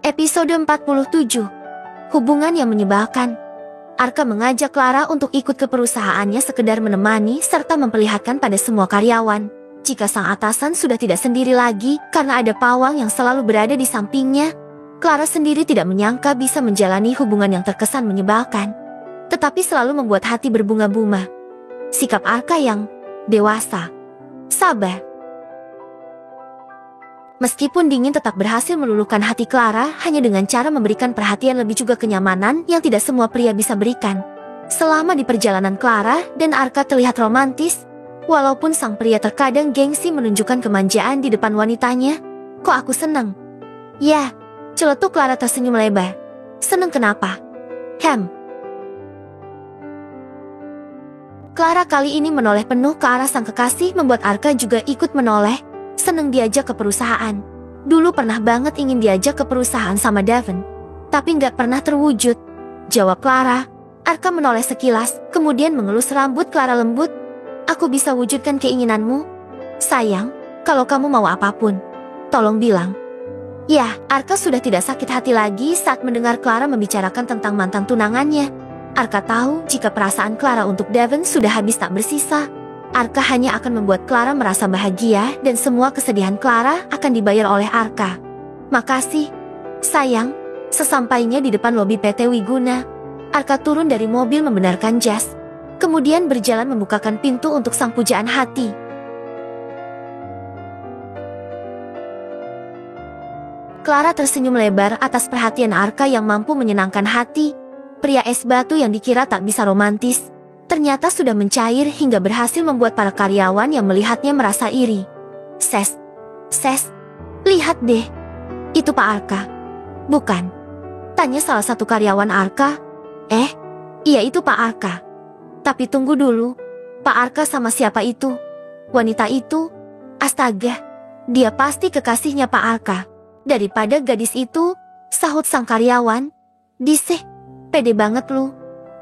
Episode 47. Hubungan yang menyebalkan. Arka mengajak Clara untuk ikut ke perusahaannya sekedar menemani serta memperlihatkan pada semua karyawan jika sang atasan sudah tidak sendiri lagi karena ada pawang yang selalu berada di sampingnya. Clara sendiri tidak menyangka bisa menjalani hubungan yang terkesan menyebalkan, tetapi selalu membuat hati berbunga-bunga. Sikap Arka yang dewasa, sabar, meskipun dingin tetap berhasil meluluhkan hati Clara hanya dengan cara memberikan perhatian lebih juga kenyamanan yang tidak semua pria bisa berikan. Selama di perjalanan Clara dan Arka terlihat romantis, walaupun sang pria terkadang gengsi menunjukkan kemanjaan di depan wanitanya. Kok aku senang? Ya, celetuk Clara tersenyum lebar. Senang kenapa? Clara kali ini menoleh penuh ke arah sang kekasih membuat Arka juga ikut menoleh. Seneng diajak ke perusahaan. Dulu pernah banget ingin diajak ke perusahaan sama Devon, tapi nggak pernah terwujud, jawab Clara. Arka menoleh sekilas, kemudian mengelus rambut Clara lembut. Aku bisa wujudkan keinginanmu, sayang, kalau kamu mau apapun. Tolong bilang. Ya, Arka sudah tidak sakit hati lagi saat mendengar Clara membicarakan tentang mantan tunangannya. Arka tahu jika perasaan Clara untuk Devon sudah habis tak bersisa. Arka hanya akan membuat Clara merasa bahagia dan semua kesedihan Clara akan dibayar oleh Arka. Makasih, sayang. Sesampainya di depan lobi PT Wiguna, Arka turun dari mobil membenarkan jas, kemudian berjalan membukakan pintu untuk sang pujaan hati. Clara tersenyum lebar atas perhatian Arka yang mampu menyenangkan hati. Pria es batu yang dikira tak bisa romantis ternyata sudah mencair hingga berhasil membuat para karyawan yang melihatnya merasa iri. Ses, lihat deh. Itu Pak Arka. Bukan? Tanya salah satu karyawan Arka. Iya itu Pak Arka. Tapi tunggu dulu. Pak Arka sama siapa itu? Wanita itu? Astaga, dia pasti kekasihnya Pak Arka. Daripada gadis itu, sahut sang karyawan. Diseh, pede banget lu.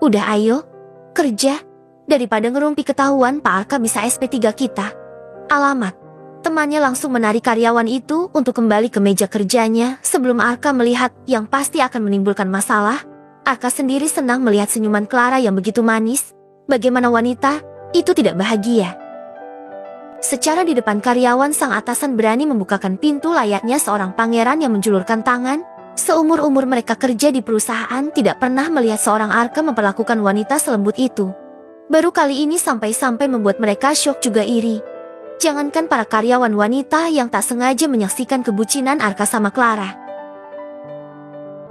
Udah ayo. Kerja, daripada ngerumpi ketahuan Pak Arka bisa SP3 kita. Alamat. Temannya langsung menarik karyawan itu untuk kembali ke meja kerjanya sebelum Arka melihat yang pasti akan menimbulkan masalah. Arka sendiri senang melihat senyuman Clara yang begitu manis. Bagaimana wanita itu tidak bahagia? Secara di depan karyawan sang atasan berani membukakan pintu layaknya seorang pangeran yang menjulurkan tangan. Seumur-umur mereka kerja di perusahaan tidak pernah melihat seorang Arka memperlakukan wanita selembut itu. Baru kali ini sampai-sampai membuat mereka syok juga iri. Jangankan para karyawan wanita yang tak sengaja menyaksikan kebucinan Arka sama Clara.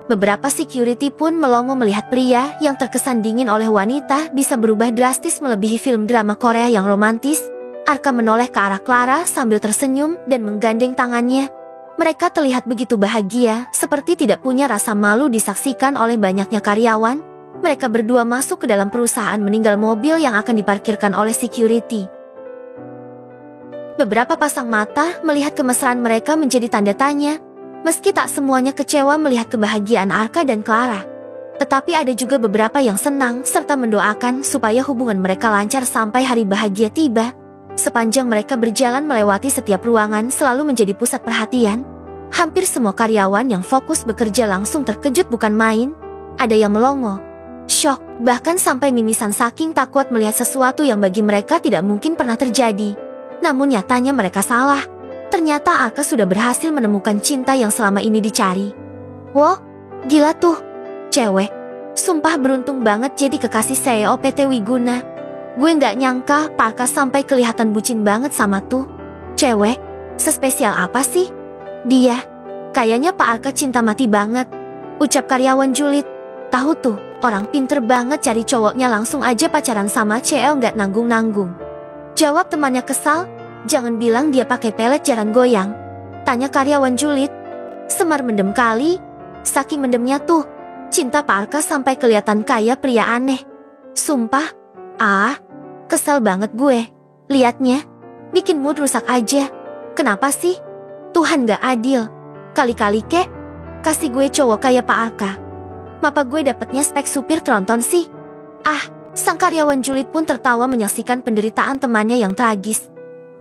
Beberapa security pun melongo melihat pria yang terkesan dingin oleh wanita bisa berubah drastis melebihi film drama Korea yang romantis. Arka menoleh ke arah Clara sambil tersenyum dan menggandeng tangannya. Mereka terlihat begitu bahagia, seperti tidak punya rasa malu disaksikan oleh banyaknya karyawan. Mereka berdua masuk ke dalam perusahaan meninggal mobil yang akan diparkirkan oleh security. Beberapa pasang mata melihat kemesraan mereka menjadi tanda tanya. Meski tak semuanya kecewa melihat kebahagiaan Arka dan Clara, tetapi ada juga beberapa yang senang serta mendoakan supaya hubungan mereka lancar sampai hari bahagia tiba. Sepanjang mereka berjalan melewati setiap ruangan selalu menjadi pusat perhatian. Hampir semua karyawan yang fokus bekerja langsung terkejut bukan main. Ada yang melongo, syok, bahkan sampai mimisan saking tak kuat melihat sesuatu yang bagi mereka tidak mungkin pernah terjadi. Namun nyatanya mereka salah. Ternyata Arka sudah berhasil menemukan cinta yang selama ini dicari. Wow, gila tuh. Cewek. Sumpah beruntung banget jadi kekasih CEO PT Wiguna. Gue nggak nyangka Pak Arka sampai kelihatan bucin banget sama tuh cewek. Sespesial apa sih dia? Kayaknya Pak Arka cinta mati banget, ucap karyawan julid. Tahu tuh, orang pinter banget cari cowoknya langsung aja pacaran sama CL nggak nanggung-nanggung. Jawab temannya kesal. Jangan bilang dia pakai pelet jarang goyang, tanya karyawan julid. Semar mendem kali. Saking mendemnya tuh, cinta Pak Arka sampai kelihatan kayak pria aneh. Sumpah. Kesel banget gue. Liatnya, bikin mood rusak aja. Kenapa sih? Tuhan gak adil. Kali-kali kek, kasih gue cowok kayak Pak Arka. Mapa gue dapetnya spek supir tronton sih. Sang karyawan julid pun tertawa menyaksikan penderitaan temannya yang tragis.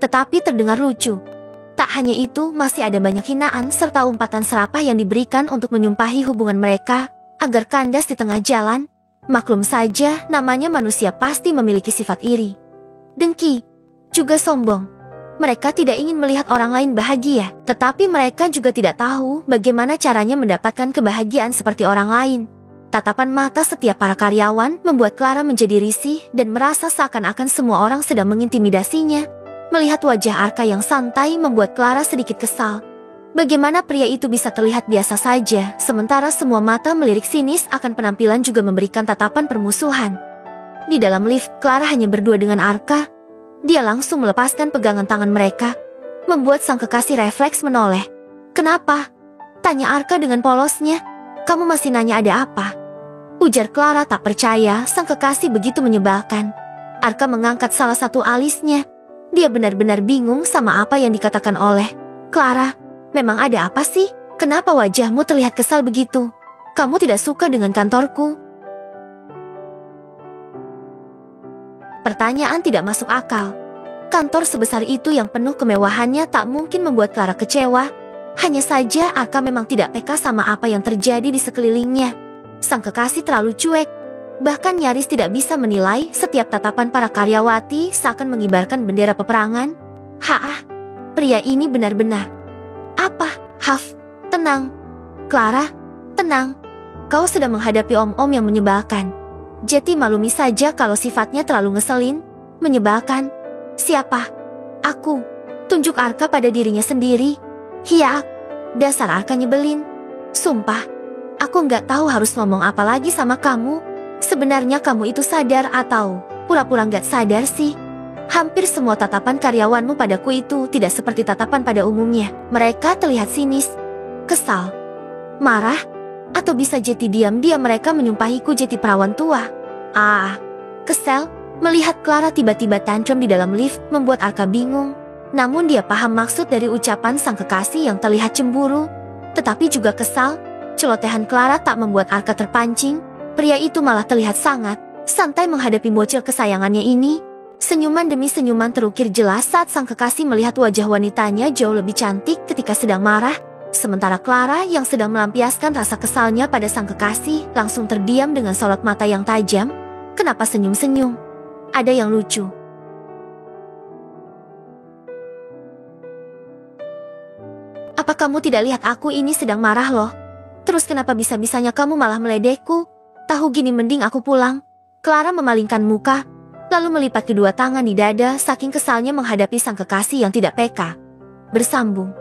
Tetapi terdengar lucu. Tak hanya itu, masih ada banyak hinaan serta umpatan serapah yang diberikan untuk menyumpahi hubungan mereka agar kandas di tengah jalan. Maklum saja, namanya manusia pasti memiliki sifat iri, dengki, juga sombong. Mereka tidak ingin melihat orang lain bahagia, tetapi mereka juga tidak tahu bagaimana caranya mendapatkan kebahagiaan seperti orang lain. Tatapan mata setiap para karyawan membuat Clara menjadi risih dan merasa seakan-akan semua orang sedang mengintimidasinya. Melihat wajah Arka yang santai membuat Clara sedikit kesal. Bagaimana pria itu bisa terlihat biasa saja, sementara semua mata melirik sinis akan penampilan juga memberikan tatapan permusuhan. Di dalam lift, Clara hanya berdua dengan Arka. Dia langsung melepaskan pegangan tangan mereka, membuat sang kekasih refleks menoleh. "Kenapa?" tanya Arka dengan polosnya. "Kamu masih nanya ada apa?" ujar Clara tak percaya sang kekasih begitu menyebalkan. Arka mengangkat salah satu alisnya. Dia benar-benar bingung sama apa yang dikatakan oleh Clara. "Memang ada apa sih? Kenapa wajahmu terlihat kesal begitu? Kamu tidak suka dengan kantorku?" Pertanyaan tidak masuk akal. Kantor sebesar itu yang penuh kemewahannya tak mungkin membuat Clara kecewa. Hanya saja Arka memang tidak peka sama apa yang terjadi di sekelilingnya. Sang kekasih terlalu cuek. Bahkan nyaris tidak bisa menilai setiap tatapan para karyawati seakan mengibarkan bendera peperangan. Pria ini benar-benar. "Apa? Haf, tenang. Clara, tenang. Kau sedang menghadapi om-om yang menyebalkan. Jadi maklumi saja kalau sifatnya terlalu ngeselin, menyebalkan." "Siapa?" "Aku." Tunjuk Arka pada dirinya sendiri. "Hiak, dasar Arka nyebelin. Sumpah, aku nggak tahu harus ngomong apa lagi sama kamu. Sebenarnya kamu itu sadar atau pura-pura nggak sadar sih? Hampir semua tatapan karyawanmu padaku itu tidak seperti tatapan pada umumnya. Mereka terlihat sinis, kesal, marah, atau bisa jadi diam-diam mereka menyumpahiku jadi perawan tua." Kesal. Melihat Clara tiba-tiba tantrum di dalam lift membuat Arka bingung. Namun dia paham maksud dari ucapan sang kekasih yang terlihat cemburu, tetapi juga kesal. Celotehan Clara tak membuat Arka terpancing. Pria itu malah terlihat sangat santai menghadapi bocil kesayangannya ini. Senyuman demi senyuman terukir jelas saat sang kekasih melihat wajah wanitanya jauh lebih cantik ketika sedang marah. Sementara Clara yang sedang melampiaskan rasa kesalnya pada sang kekasih langsung terdiam dengan sorot mata yang tajam. "Kenapa senyum-senyum? Ada yang lucu?" "Apa kamu tidak lihat aku ini sedang marah loh? Terus kenapa bisa-bisanya kamu malah meledekku? Tahu gini mending aku pulang." Clara memalingkan muka, lalu melipat kedua tangan di dada saking kesalnya menghadapi sang kekasih yang tidak peka. Bersambung.